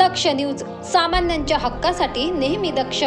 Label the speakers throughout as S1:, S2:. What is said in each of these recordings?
S1: दक्ष news, सामान्यांच्या हक्कासाठी नेहमी दक्ष।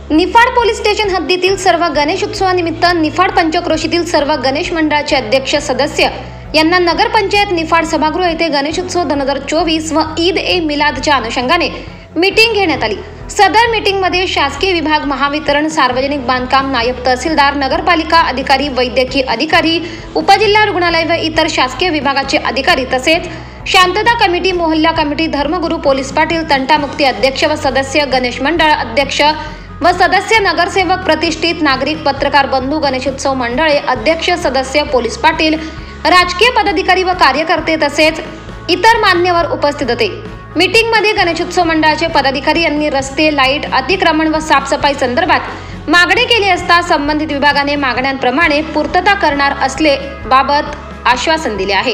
S1: निफाड पोलीस स्टेशन हद्दीतील सर्व गणेश उत्सवानिमित्त निफाड पंचक्रोशीतील सर्व गणेश मंडळाचे अध्यक्ष सदस्य यांना नगरपंचायत निफाड सभागृह येथे गणेशोत्सव 2024 व ईद ए मिलादच्या अनुषंगाने मीटिंग घेण्यात आली। सदर मीटिंगमध्ये शासकीय विभाग, महावितरण, सार्वजनिक बांधकाम, नायब तहसीलदार, नगरपालिका अधिकारी, वैद्यकीय अधिकारी, उपजिल्हा रुग्णालय व इतर शासकीय विभागाचे अधिकारी तसेच शांतता कमिटी, मोहल्ला कमिटी, धर्मगुरू, पोलीस पाटील, तंटामुक्ती अध्यक्ष व सदस्य, गणेश मंडळ अध्यक्ष व सदस्य, नगरसेवक, प्रतिष्ठित नागरिक, पत्रकार बंधू, गणेशोत्सव मंडळे अध्यक्ष, सदस्य, पोलीस पाटील, राजकीय पदाधिकारी व कार्यकर्ते तसेच इतर मान्यवर उपस्थित होते। मीटिंग मध्ये गणेशोत्सव मंडळाचे पदाधिकारी यांनी रस्ते, लाईट, अतिक्रमण व साफसफाई संदर्भात मागणी केली असता संबंधित विभागाने मागण्यांप्रमाणे पूर्तता करणार असले बाबत आश्वासन दिले आहे।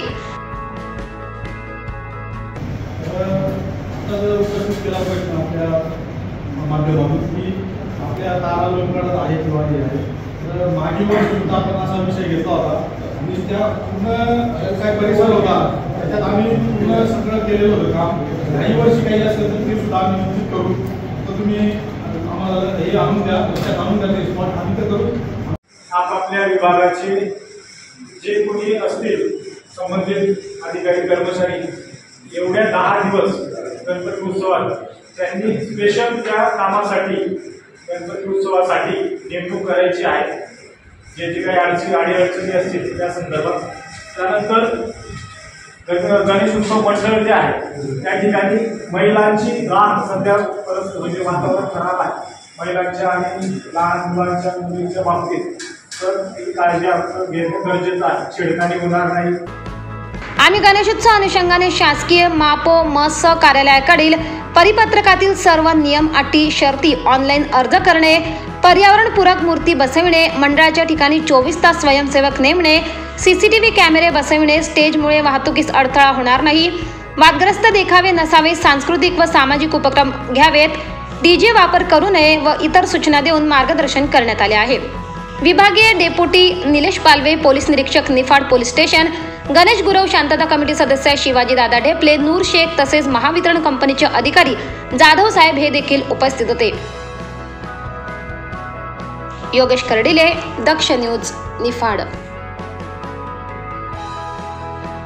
S2: आपल्या तारा लोकांकडे आहे किंवा हे आहे तर मागील वर्षी सुद्धा आपण असा विषय घेतला होता आणि त्या पूर्ण काय परिसर होता त्याच्यात आम्ही पूर्ण सगळं केलेलं होतं काम। काही वर्षी काही असेल तर ते सुद्धा आम्ही निश्चित करू। तर तुम्ही आम्हाला हे आणून द्या, लक्षात आणून द्या, रिस्पॉन्स आम्ही तर करू। आपापल्या विभागाचे जे कोणी असतील संबंधित अधिकारी, कर्मचारी एवढ्या 10 दिवस गणपती उत्सवात त्यांनी स्पेशल त्या कामासाठी गणपती उत्सवासाठी नेमणूक करायची आहे। जे काही अडचणी असतील त्या संदर्भात। त्यानंतर गणेश उत्सव मंडळ जे आहे त्या ठिकाणी महिलांची लहान सध्या परत म्हणजे वातावरण खराब आहे महिलांच्या आणि लहान मुलांच्या मुलींच्या बाबतीत, तर ती काळजी आपण घेणं गरजेचं आहे, छेडखानी होणार नाही।
S1: आम्ही गणेशोत्सव अनुषंगाने शासकीय मापो मस कार्यालयाकडील परिपत्रकातील सर्व नियम, अटी, शर्ती ऑनलाईन अर्ज करणे, पर्यावरणपूरक मूर्ती बसविणे, मंडळाच्या ठिकाणी 24 तास स्वयंसेवक नेमणे, सीसीटीव्ही कॅमेरे बसविणे, स्टेजमुळे वाहतुकीस अडथळा होणार नाही, वादग्रस्त देखावे नसावे, सांस्कृतिक व सामाजिक उपक्रम घ्यावेत, डीजे वापर करू नये व इतर सूचना देऊन मार्गदर्शन करण्यात आले आहे। विभागीय डेप्युटी निलेश पालवे, पोलीस निरीक्षक निफाड पोलीस स्टेशन, गणेश गुरव, शांतता कमिटी सदस्य शिवाजी दादा ढेपले, नूर शेख तसेच महावितरण कंपनीचे अधिकारी जाधव साहेब हे देखील उपस्थित होते। योगेश कर्डिले, दक्ष न्यूज, निफाड।